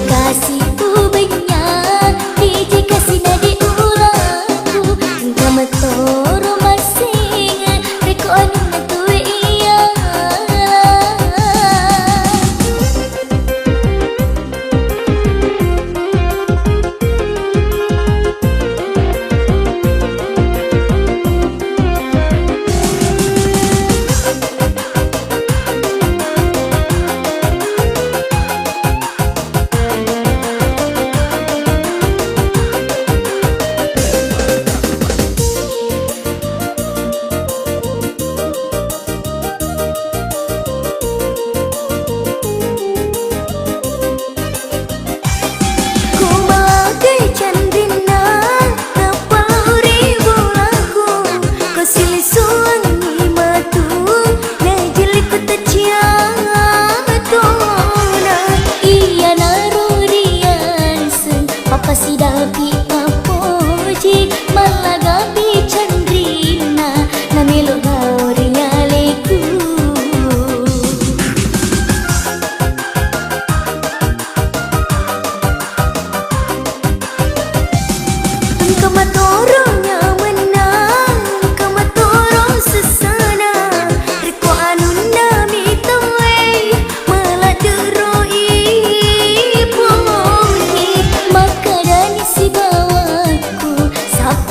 kasih ku banyak, DJ kasih nadi ulaku, kamu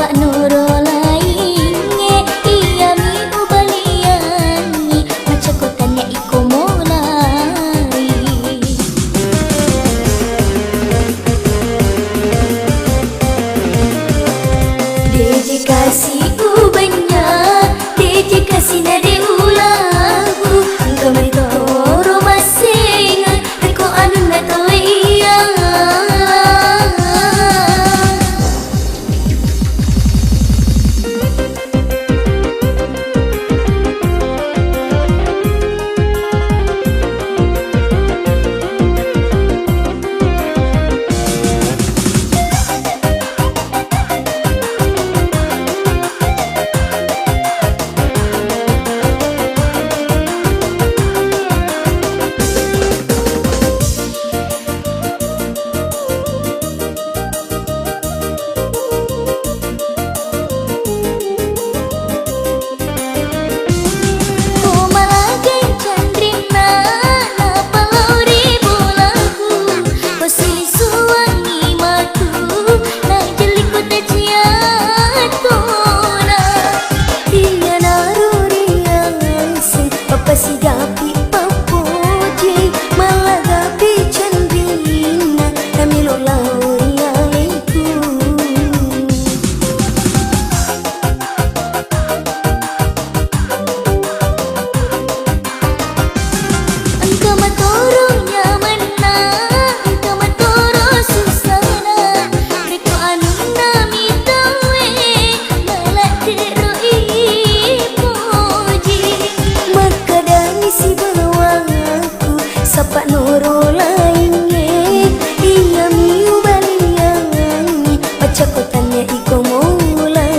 Sapak nuro lainnya iya mi ubaliangi macam kotanya iko mulai. Dedikasi ubahnya dedikasi nade ulahu kamari toro masing reko anu na tawe iya. Pasidapi papuji malagapi chandrina namilo lauriaiku. Engkau matoro nyamanna engkau matoro susana reko anu nami tawe malak tero ipuji. Si bawaku sapak nuro lainnya iya mi ubaliangi macam kotanya iko mulai.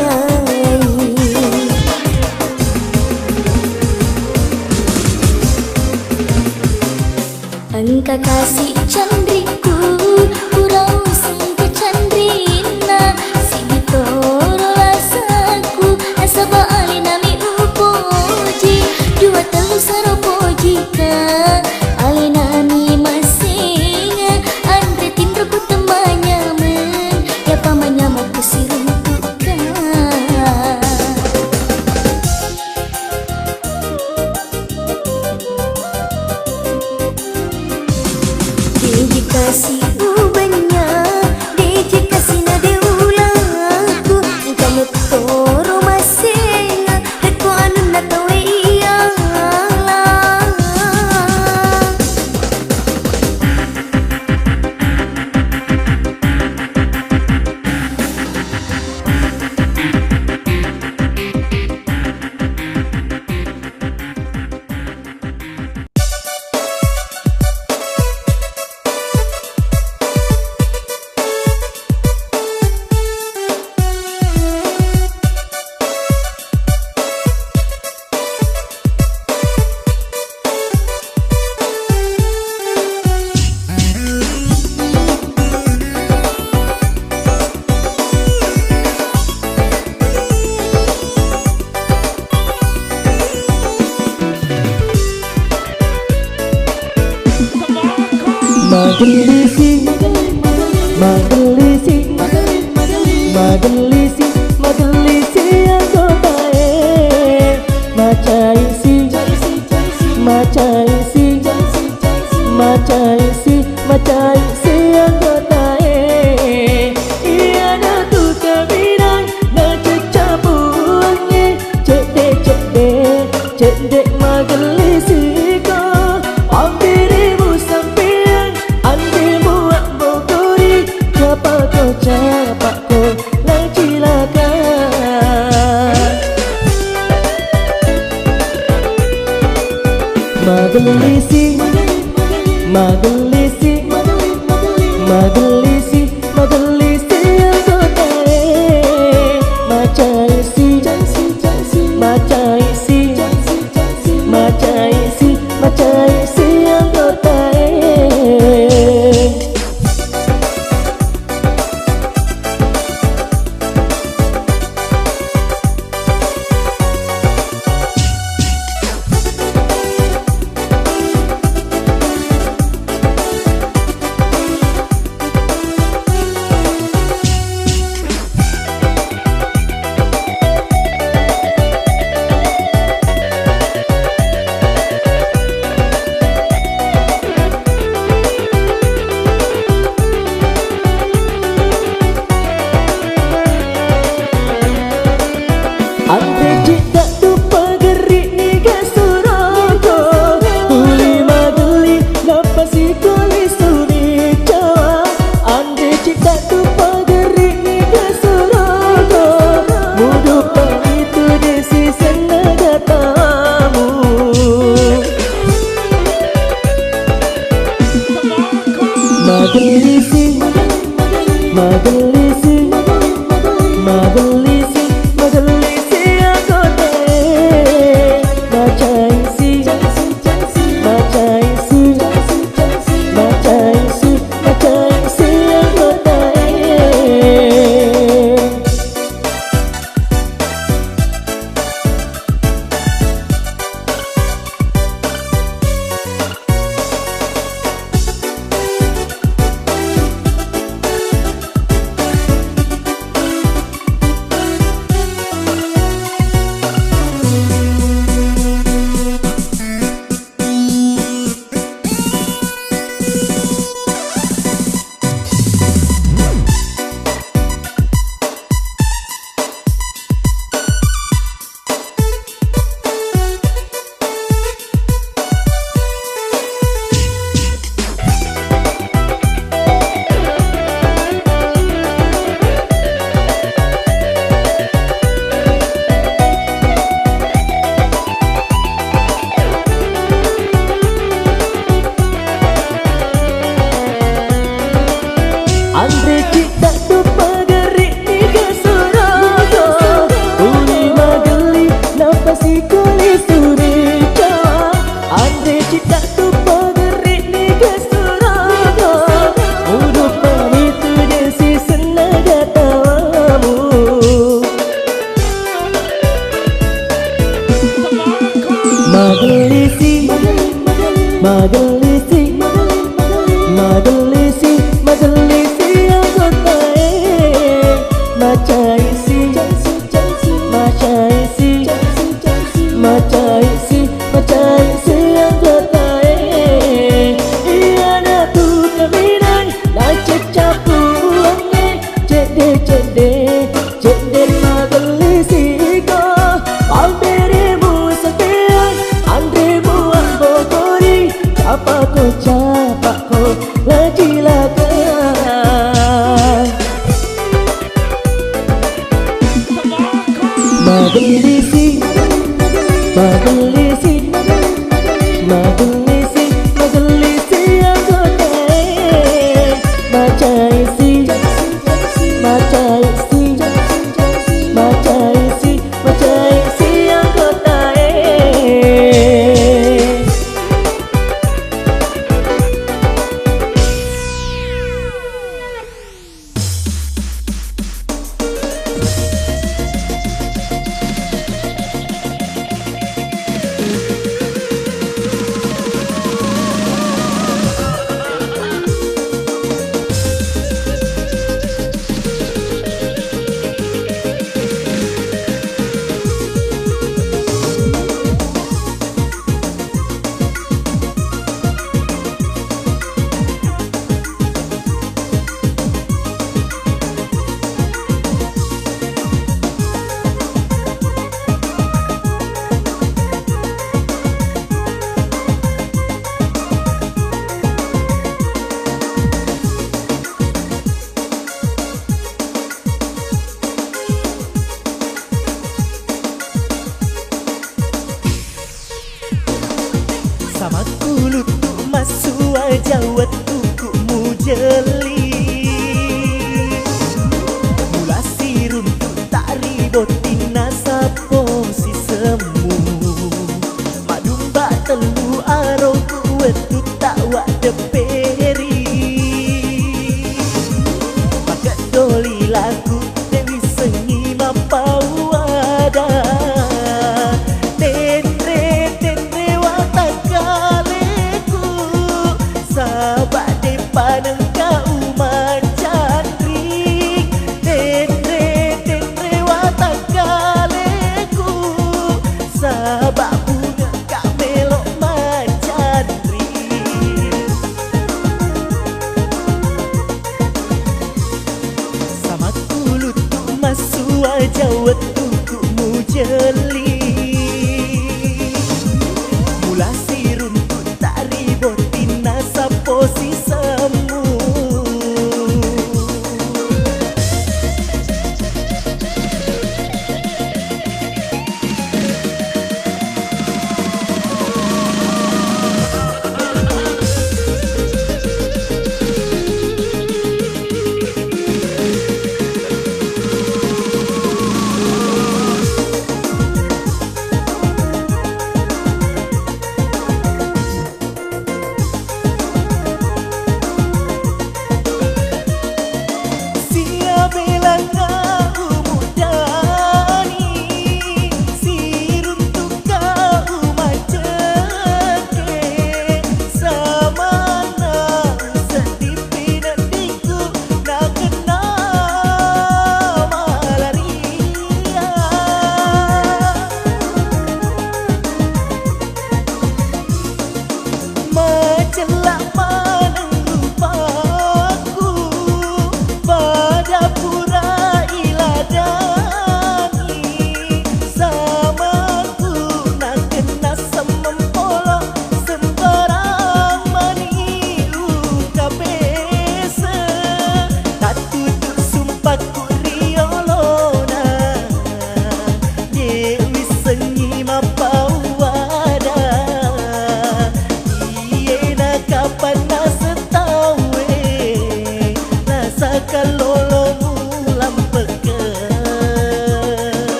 Engkau kasih candriku kurau sangka candrina si bitoro rasaku asaba alinami upoji dua tahu saropo jika alinami masing andre tindro ku temanya men ya pamanya maku siruntukan. Dedikasi ubahnya dedikasi nade ulahu kamu toro masing reko anu na tawe iya. Magelisi, magelisi, magelisi, magelisi anggotae, macaisi, macaisi, macaisi, macaisi anggotae. Iya na tu kabirang na cecapuannya, cedek cedek cedek magelisi ko, ambirimu sampian, andimu ambokori, capa ko lang cilaka. Magelisi, magelisi, magelisi, magelisi anggotae, macaisi, macaisi, macaisi, macaisi anggotae. Andre cita tu pagerik ni gasuroko Uli mageli napasi kuli suri cawa Andre cita tu pagerik ni gasuroko Mudu itu desi senaga tamu Magelisi Magelisi Magelisi Magelisi aku tae Macaisi Macaisi Macaisi Macaisi aku tae Andre cita tu pagerik ni gasuroko Uli mageli napasi kuli suri cawa Andre cita tu pagerik ni gasuroko Mudu pamitu desi senaga tawamu Magelisi Magelisi Magelisi Magelisi aku tae Macaisi Macaisi Macaisi Macaisi aku tae Iya na tu kabinan na cecapu wangi Cede cede cede Magelisi ko Alberimu sekian Andrimu ambokori Capa ko lajilakan Magelisi Magelisi Magelisi Magelisi aku tae Macaisi Macaisi Macaisi Macaisi aku tae Sama kulut tu masuk jawat tukumu jeli Mula sirun tu tak ribotin nasa posi semu Madumba telu aro kuat tu tak wak deperi Maka doli lagu dewi sengi mapau ada Padang kau mancandri Tendre wataka jeli. Mula sirun tu tak ribotin nasa posi semu.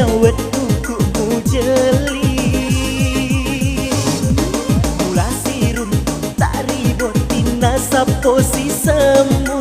Jawat tuku jeli. Mula sirun tak ribotin nasa posi semu.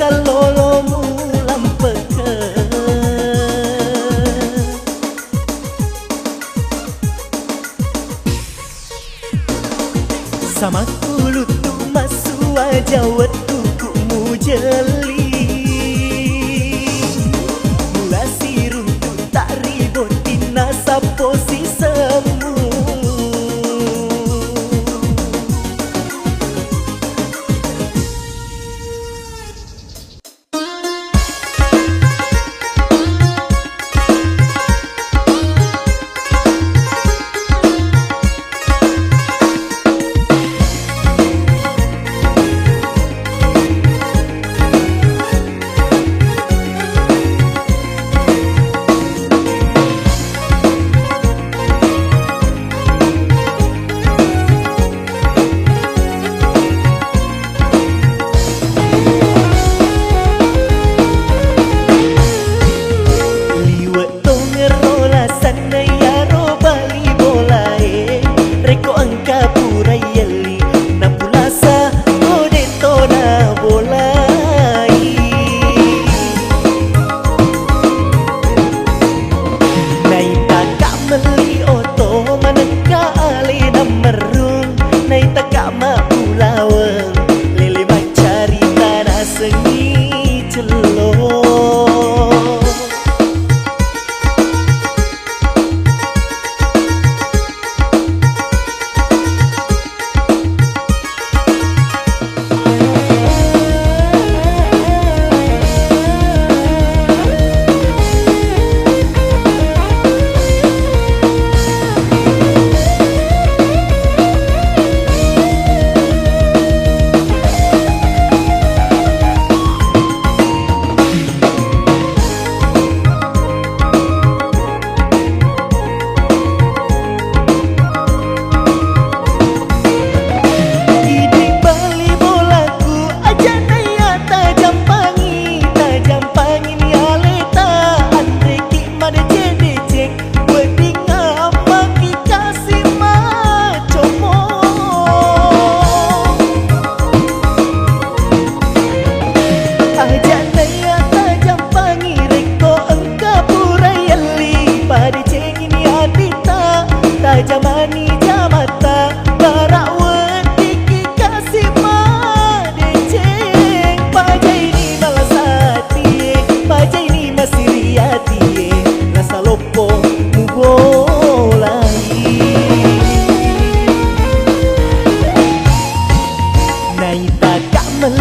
Kalolomu lampeke sama kulut tu masu jawat tukumu jeli. Mula sirun tu tak ribotin nasa posi semu.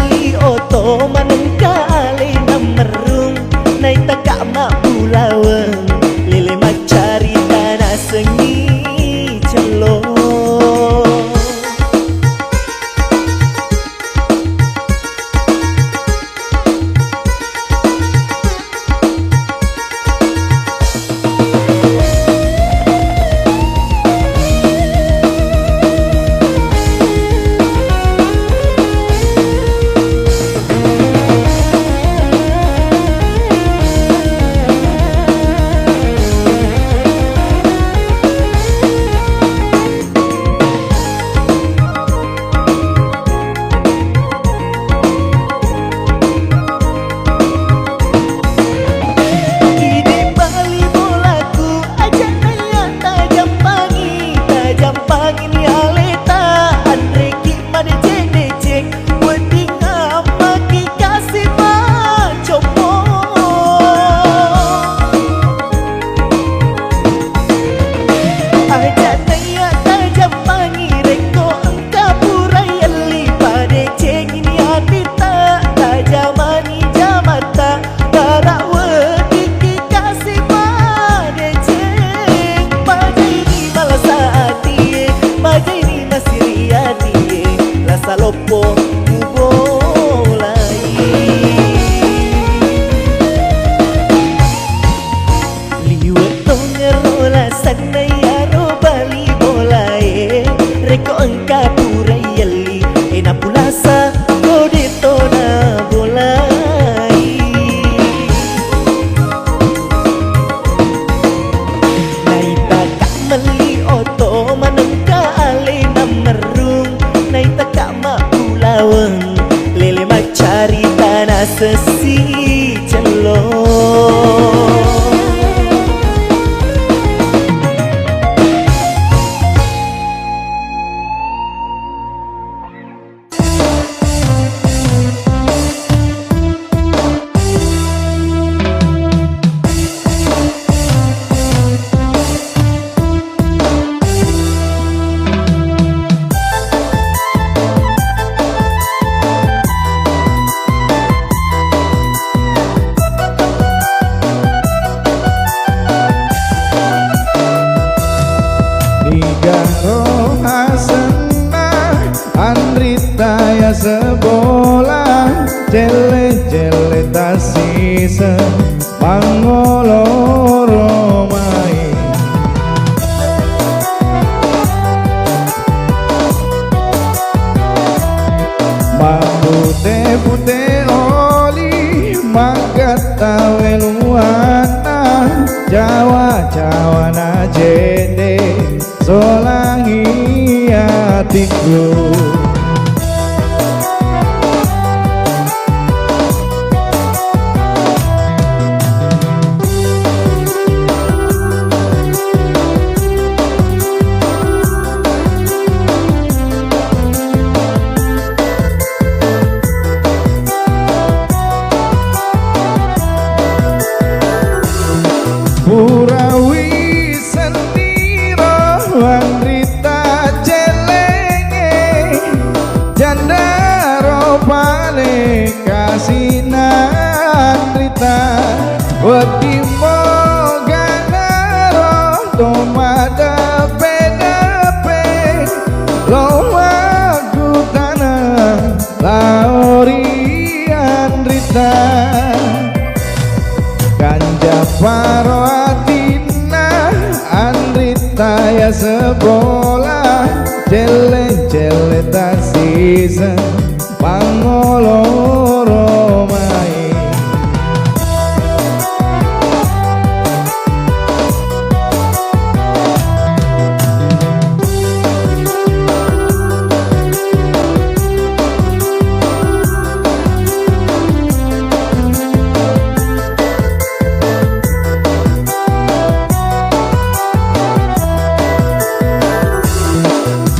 meli oto manengka ale namerung nai taka mak bulaweng lele macari tanah sengi celo. Salopo kubolai liwat tongerola sana yaro bali bolai reko engka purai yali ena pulasa kode tona bolai naita kak meli oto manengka ale namerung naita laweng lele macari tanah sesi celo. Andrita sekolah jele-jele tasisa pangoloro main pute oli magata weluana Jawa na jende solangi hatiku. Purawi sendiro Andrita celenge jandaro pale kasina Andrita wedi moganaro tomada pedape lowaku tanah laori Andrita ganja paro Andrita ya sekolah jele-jele tasisa pangoloro main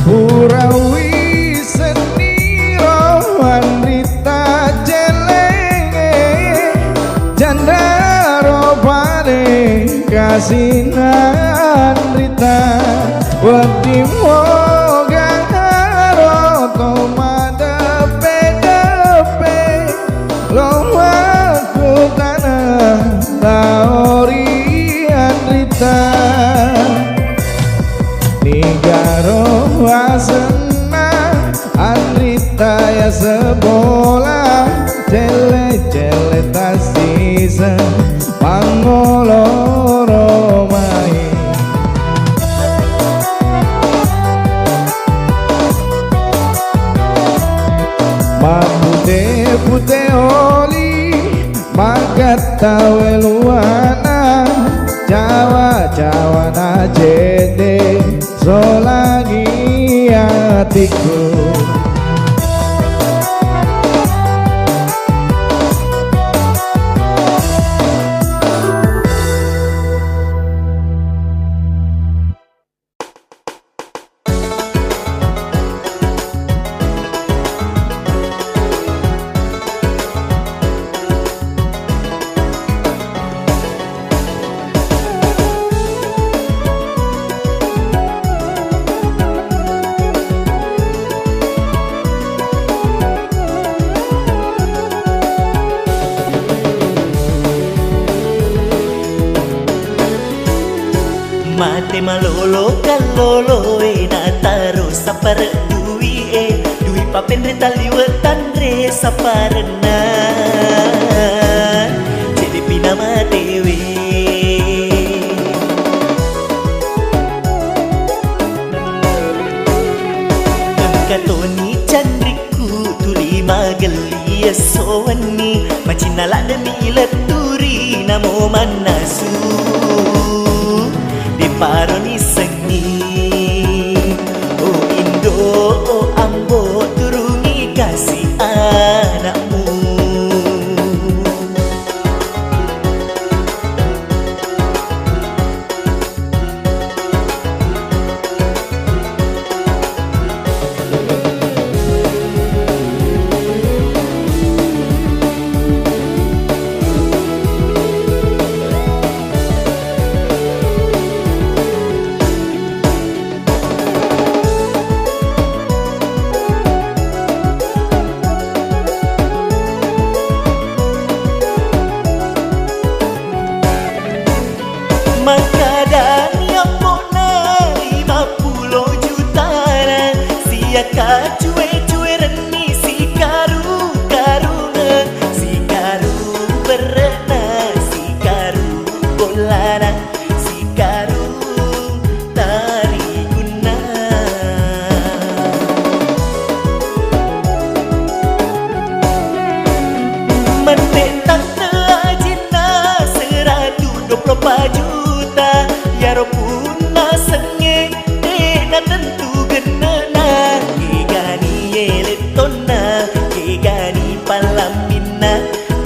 Purawi sendiro Andrita celenge jandaro pale kasina Andrita wedi mogangaro tomada pedape Pute oli Magata weluana Jawa na jede Solagi hatiku. Mate malolo kalolo na taro sa paradui dui papen re taliwatan re sa parana jadi pinama dewi angkatoni chandriku tuli magali sowani macinala demi leturi namo manasu Paroni sengi Oh Indo oh Ambo turungi kasih anakmu Makadang yang mona 50 juta siaka cuwe-cuwe reni si karu karuna si karu berena si karu bolana si karu tari guna menentang ajina 124 juta ya ropuna senge na tentu genana kegani eletona kegani palamina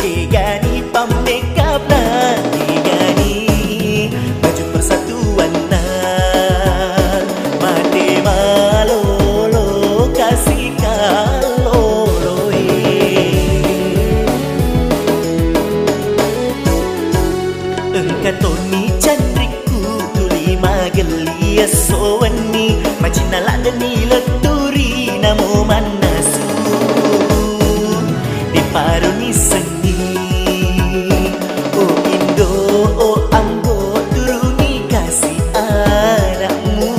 kegani pamekapna kegani baju persatuan na mate malolo kasih kaloloe engkatoni chandriku tuli magali sowani macinala deni leturi namo manasu di paroni sengi oh Indo oh Ambo turungi kasih anakmu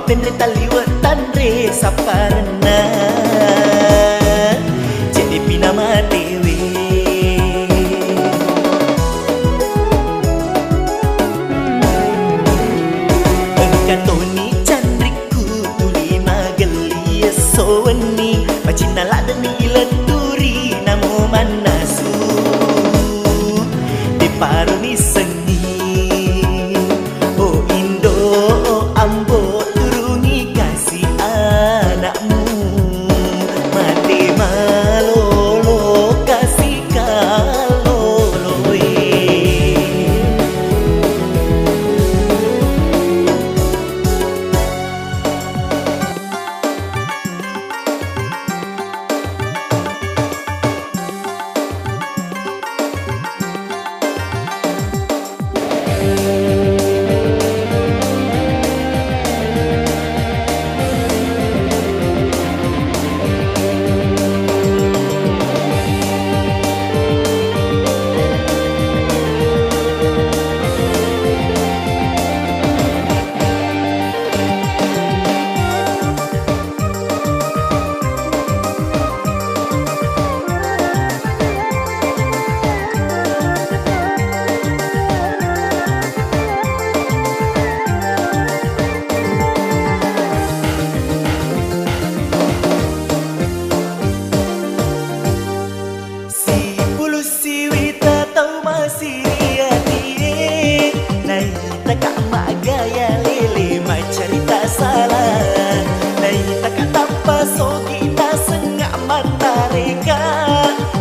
papen re taliwatan re saparna jadi pinama dewe engkatoni candriku tuli magelia soweni macina ladeni leturi namo manasu di paruni sengi oh Indo ambo turungi kasih anakmu mati malolo kasih kaloloe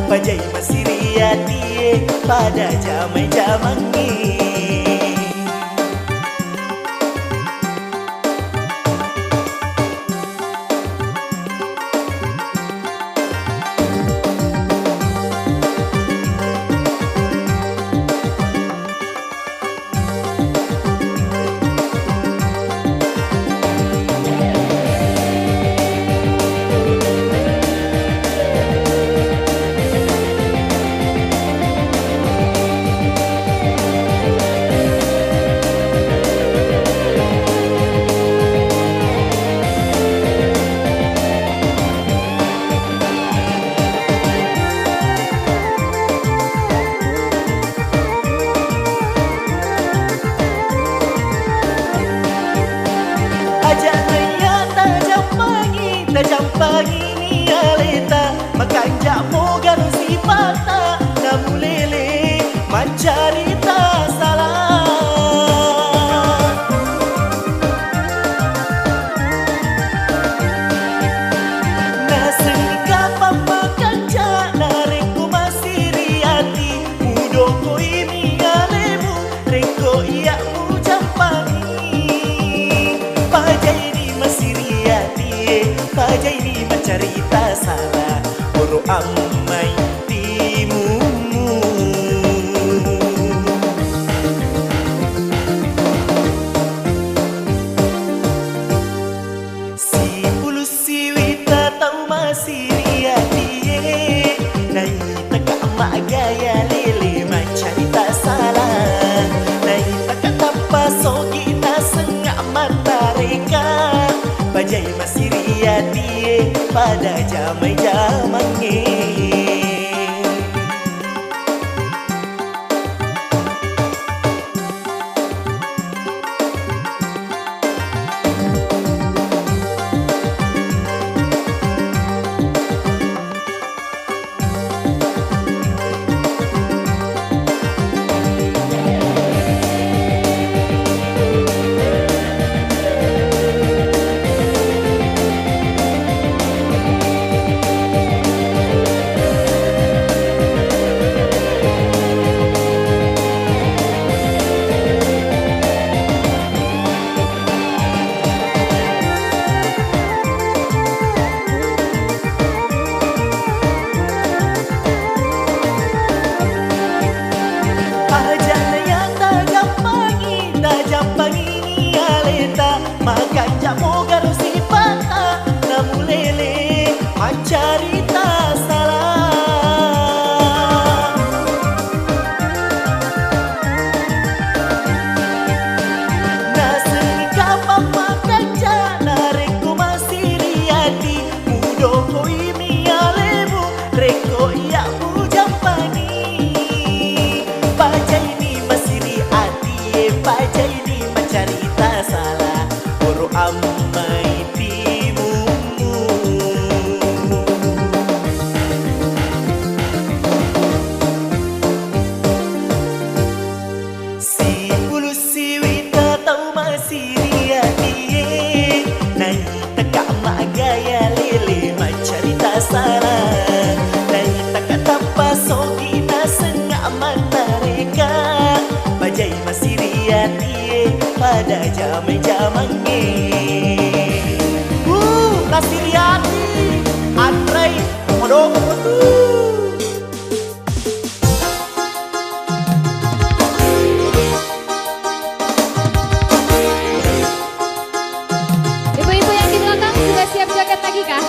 Bajai masih riadi pada jamai-jamangi tajam pagi ni aleta makanja moga no sipata namulele mancarita salah nasengka papa kanja nareko masiriati mudoko ini alemu reko iya mu jampangi pajai ni masiriati pajai ni mencerita salah boro amai timumu si pulu si wita tau masih dia die nai teka mak gaya lele mencerita salah nai teka tanpa so kita sengak mata reka bajai masih riadi pada jamai-jamangi makanja moga no sipata namulele mancarita salah nasengka papa kanja ada jaman-jamannya. Nasiriati Andre Modong. Ibu-ibu yang di belakang sudah siap joget lagi kah?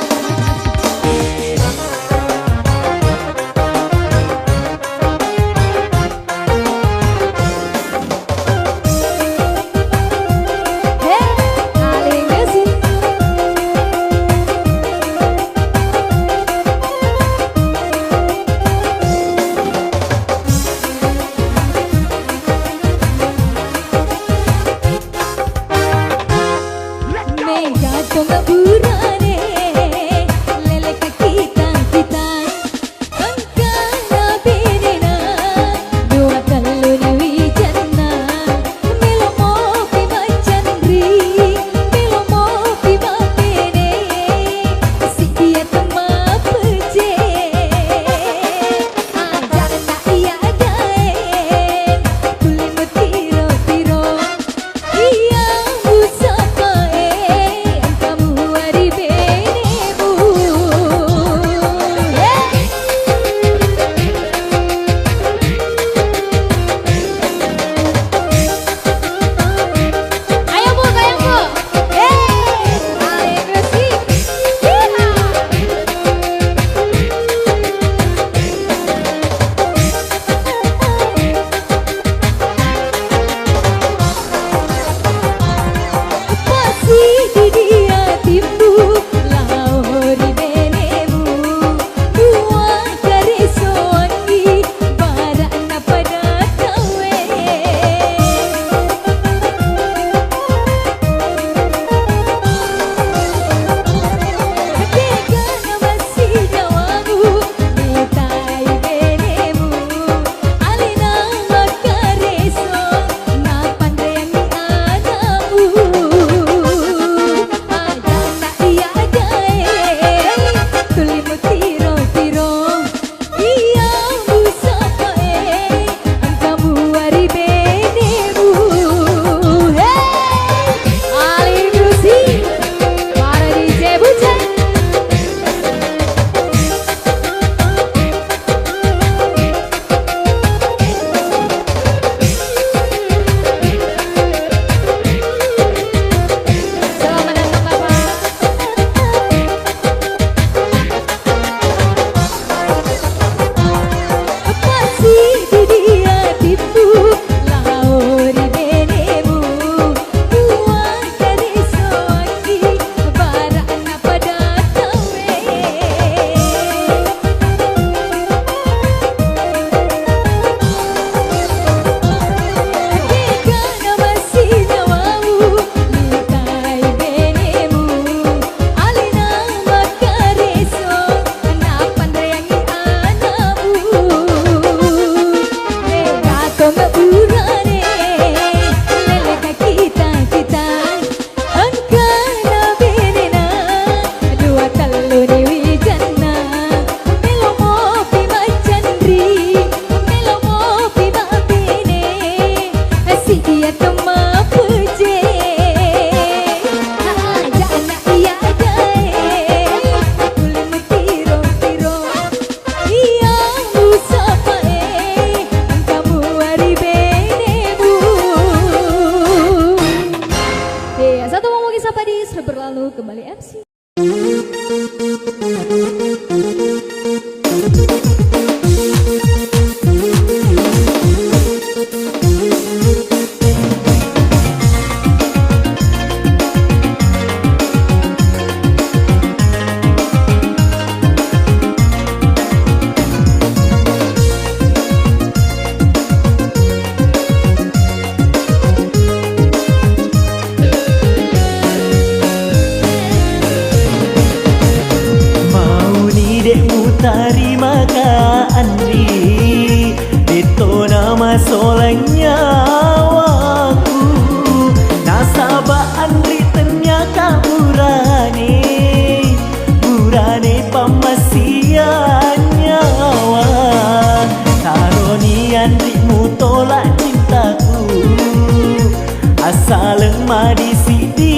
bareng madisi di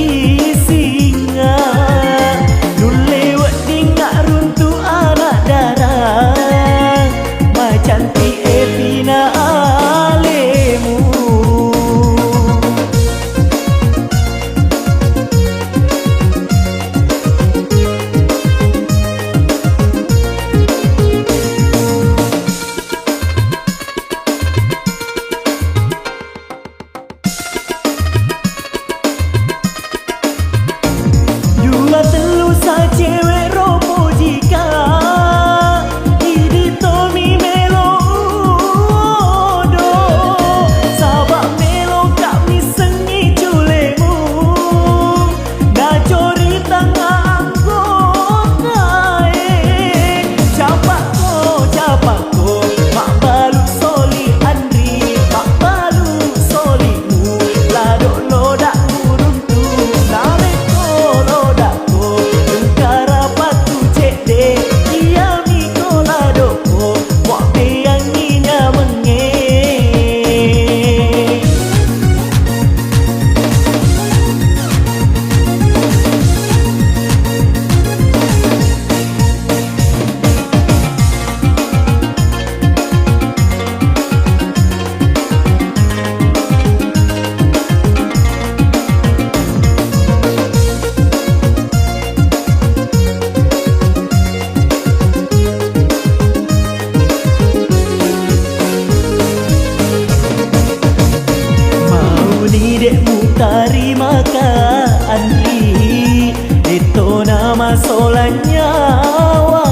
singa nulewat dingak runtuh anak darah macam ti Evina alemu. Dua telu sa cewek robo jika Idi Tommy Melo do Sabak Melo kami sengi culemu Na cori tangga anggota Capak ko Mak balu soli Andri Mak balu soli mu Lado lodak muruntu Nare ko lodak ko Engkara patu cek de Ia miko lado ko Wak beyanginya menge Mau ni dek mu tarima ka Andri Itu nama solan nyawa